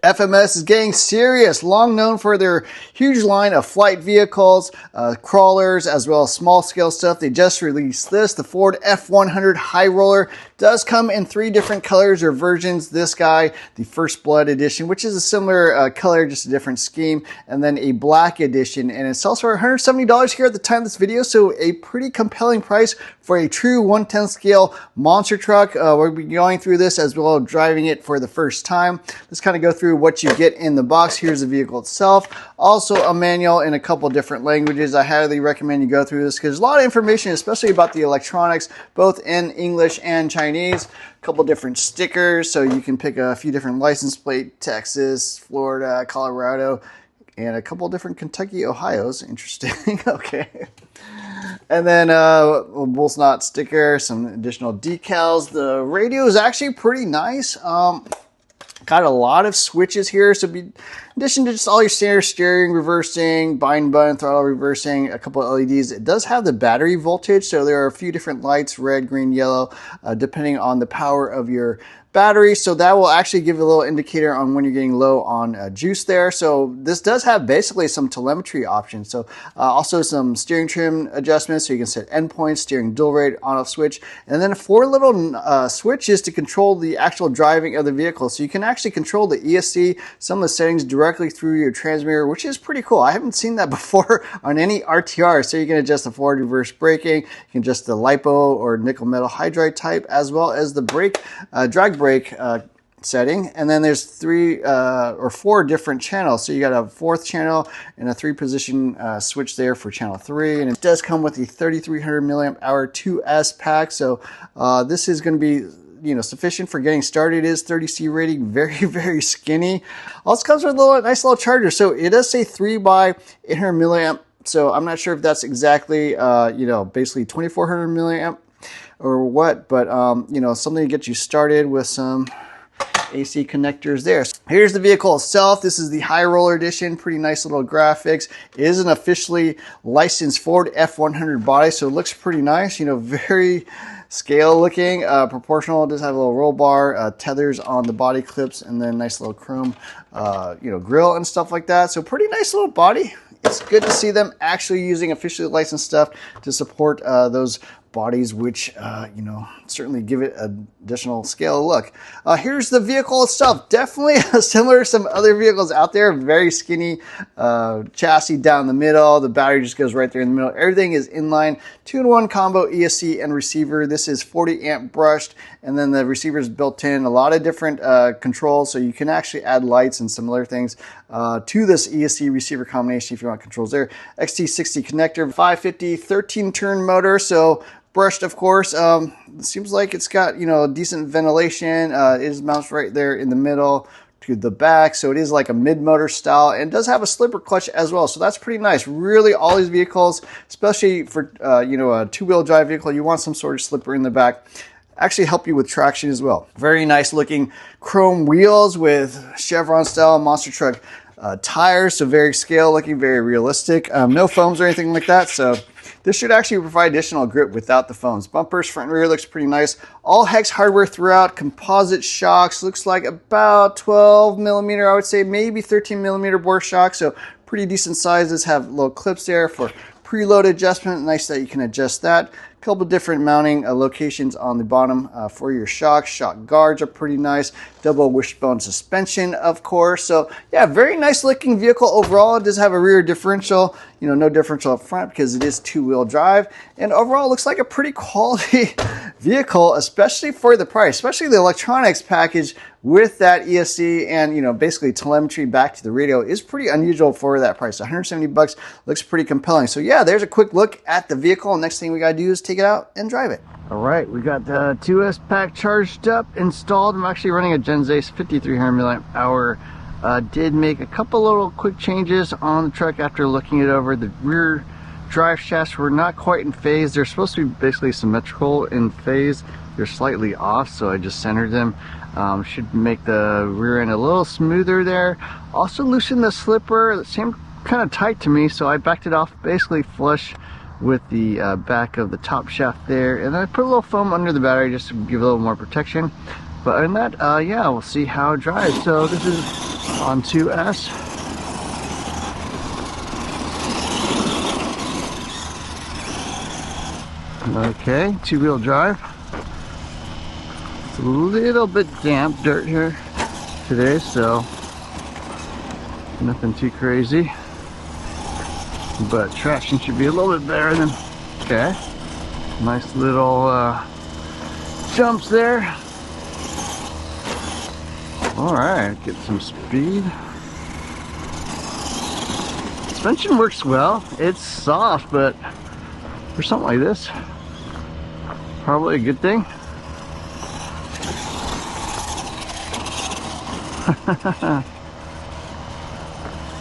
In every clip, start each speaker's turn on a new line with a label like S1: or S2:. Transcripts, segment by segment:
S1: FMS is getting serious, long known for their huge line of flight vehicles, crawlers, as well as small scale stuff. They just released this. The Ford F100 High Roller does come in 3 different colors or versions. This guy, the First Blood edition, which is a similar color, just a different scheme, and then a black edition. And it sells for $170 here at the time of this video, so a pretty compelling price for a true 1/10 scale monster truck. We'll be going through this as well as driving it for the first time. Let's kind of go through what you get in the box. Here's the vehicle itself. Also a manual in a couple different languages. I highly recommend you go through this because there's a lot of information, especially about the electronics, both in English and Chinese. A couple different stickers, so you can pick a few different license plate, Texas, Florida, Colorado, and a couple different Kentucky, Ohio's. Interesting. Okay. And then a bull's knot sticker, some additional decals. The radio is actually pretty nice. Got a lot of switches here, so in addition to just all your standard steering, reversing, bind button, throttle reversing, a couple of LEDs, it does have the battery voltage, so there are a few different lights, red, green, yellow, depending on the power of your battery. So that will actually give you a little indicator on when you're getting low on juice there. So this does have basically some telemetry options. So also some steering trim adjustments, so you can set endpoints, steering dual rate, on-off switch, and then 4 little switches to control the actual driving of the vehicle. So you can actually control the ESC, some of the settings directly through your transmitter, which is pretty cool. I haven't seen that before on any RTR. So you can adjust the forward reverse braking, you can adjust the lipo or nickel metal hydride type, as well as the brake drag brake setting. And then there's 3 or 4 different channels. So you got a 4th channel and a 3-position switch there for channel 3. And it does come with the 3300 milliamp hour 2S pack. So this is going to be sufficient for getting started. It is 30C rating, very, very skinny. Also comes with a nice little charger. So it does say 3 by 800 milliamp. So I'm not sure if that's exactly, basically 2400 milliamp or what, but something to get you started with some AC connectors there. Here's the vehicle itself. This is the High Roller Edition. Pretty nice little graphics. It is an officially licensed Ford F100 body, so it looks pretty nice. Very scale looking, proportional. It does have a little roll bar, tethers on the body clips, and then nice little chrome, grill and stuff like that. So pretty nice little body. It's good to see them actually using officially licensed stuff to support those bodies, which certainly give it an additional scale look. Here's the vehicle itself. Definitely similar to some other vehicles out there. Very skinny chassis down the middle. The battery just goes right there in the middle. Everything is inline. 2-in-1 combo ESC and receiver. This is 40 amp brushed, and then the receiver is built in. A lot of different controls, so you can actually add lights and some other things to this ESC receiver combination if you want controls there. XT60 connector, 550 13-turn motor, so brushed, of course. Seems like it's got decent ventilation. It is mounted right there in the middle to the back, so it is like a mid-motor style, and does have a slipper clutch as well, so that's pretty nice. Really, all these vehicles, especially for a 2-wheel drive vehicle, you want some sort of slipper in the back. Actually help you with traction as well. Very nice looking chrome wheels with Chevron style monster truck tires, so very scale looking, very realistic. No foams or anything like that, so this should actually provide additional grip without the foams. Bumpers, front and rear, looks pretty nice. All hex hardware throughout. Composite shocks, looks like about 12 millimeter, I would say, maybe 13 millimeter bore shocks, so pretty decent sizes. Have little clips there for preload adjustment. Nice that you can adjust that. A couple different mounting locations on the bottom for your shocks. Shock guards are pretty nice. Double wishbone suspension, of course. So yeah, very nice looking vehicle overall. It does have a rear differential, no differential up front because it is 2-wheel drive. And overall, it looks like a pretty quality vehicle, especially for the price, especially the electronics package with that ESC and, basically telemetry back to the radio is pretty unusual for that price. $170 looks pretty compelling. So yeah, there's a quick look at the vehicle. Next thing we got to do is take it out and drive it. All right, we got the 2S pack charged up, installed. I'm actually running a Gen Zace 5300 milliamp hour. Did make a couple little quick changes on the truck after looking it over. The rear drive shafts were not quite in phase. They're supposed to be basically symmetrical in phase. They're slightly off, so I just centered them. Should make the rear end a little smoother there. Also loosened the slipper. It seemed kind of tight to me, so I backed it off basically flush with the back of the top shaft there, and then I put a little foam under the battery just to give a little more protection. But other than that, yeah, we'll see how it drives. So this is on 2S. Okay, two-wheel drive. It's a little bit damp dirt here today, so nothing too crazy. But traction should be a little bit better than, okay. Nice little jumps there. Alright, get some speed. Suspension works well. It's soft, but for something like this, probably a good thing.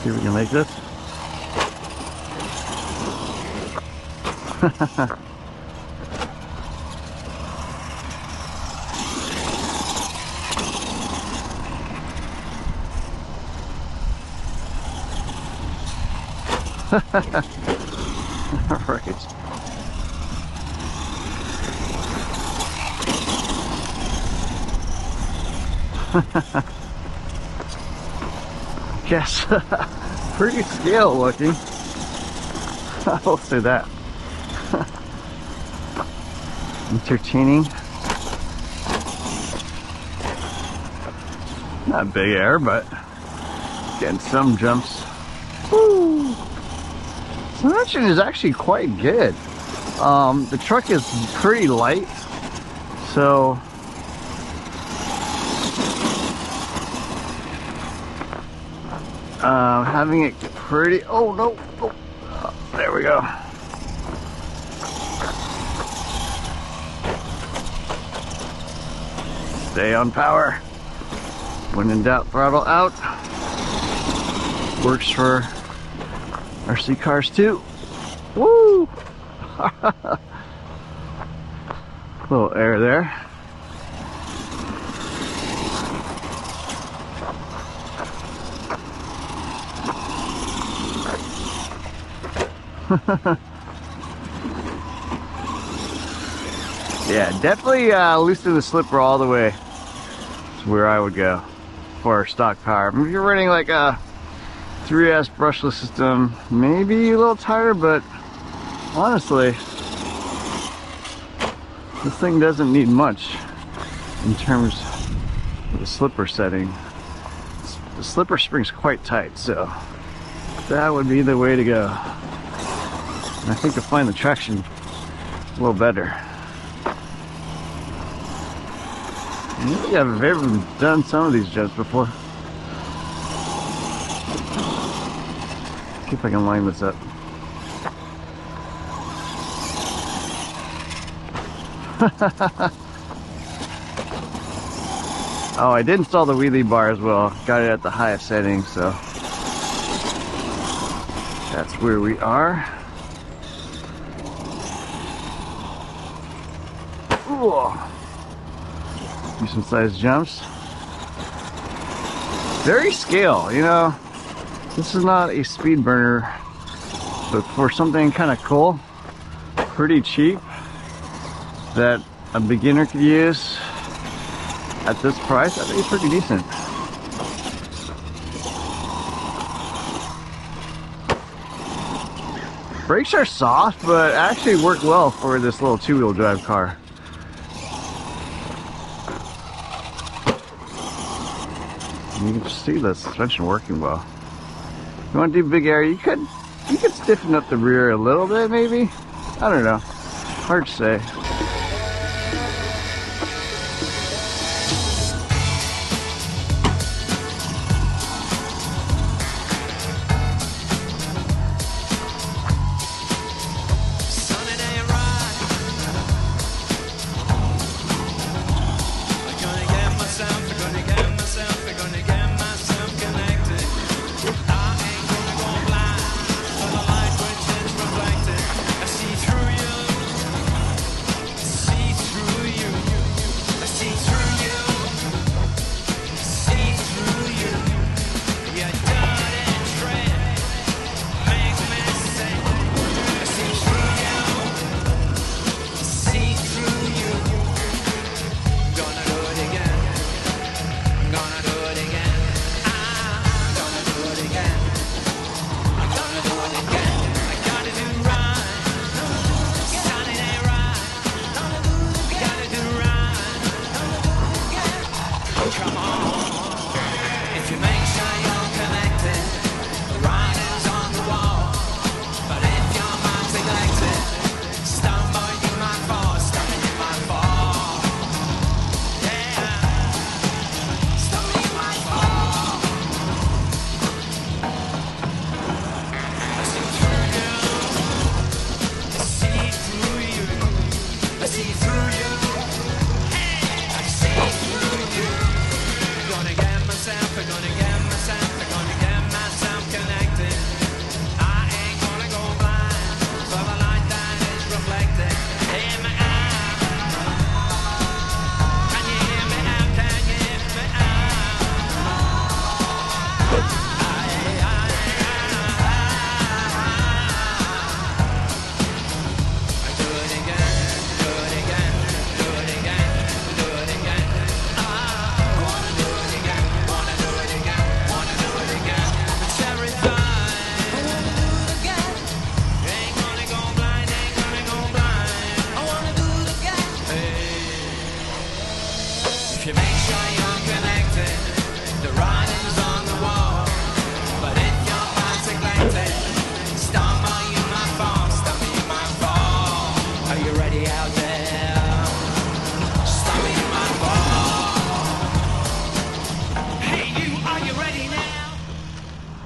S1: See if we can make this. Right. Guess pretty scale looking. I will say that. Entertaining. Not big air, but getting some jumps. Woo! Suspension is actually quite good. The truck is pretty light, so having it pretty, oh no, there we go. Stay on power. When in doubt, throttle out. Works for RC cars too. Woo! Little air there. Yeah, definitely loosen the slipper all the way. That's where I would go for a stock power. If you're running like a 3S brushless system, maybe a little tighter, but honestly, this thing doesn't need much in terms of the slipper setting. The slipper spring's quite tight, so that would be the way to go. And I think you'll find the traction a little better. Maybe I've ever done some of these jumps before. See if I can line this up. Oh, I did install the wheelie bar as well. Got it at the highest setting, so that's where we are. Ooh. Decent sized jumps. Very scale, you know. This is not a speed burner, but for something kind of cool, pretty cheap, that a beginner could use at this price, I think it's pretty decent. Brakes are soft, but actually work well for this little two-wheel drive car. You can just see the suspension working well. If you want to do big air, you could stiffen up the rear a little bit, maybe. I don't know. Hard to say.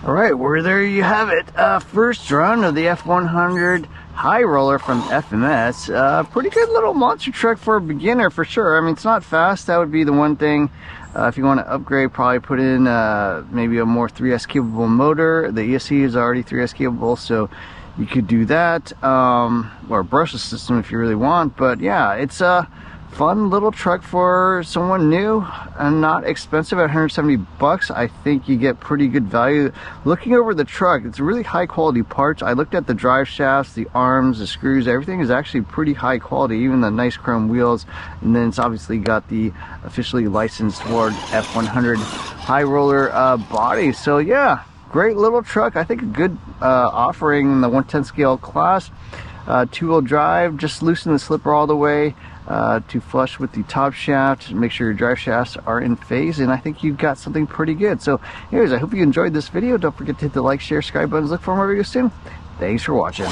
S1: All right, well, there you have it. First run of the F100 high roller from FMS. Pretty good little monster truck for a beginner, for sure. I mean, it's not fast. That would be the one thing. If you want to upgrade, probably put in maybe a more 3S capable motor. The ESC is already 3S capable, so you could do that. Or a brushless system if you really want. But yeah, it's a fun little truck for someone new and not expensive at 170 bucks. I think you get pretty good value. Looking over the truck, it's really high quality parts. I looked at the drive shafts, the arms, the screws, everything is actually pretty high quality, even the nice chrome wheels. And then it's obviously got the officially licensed Ford F100 high roller body. So yeah, great little truck. I think a good offering in the 110 scale class. Two-wheel drive, just loosen the slipper all the way to flush with the top shaft. Make sure your drive shafts are in phase, and I think you've got something pretty good. So anyways, I hope you enjoyed this video. Don't forget to hit the like, share, subscribe buttons. Look for more videos soon. Thanks for watching.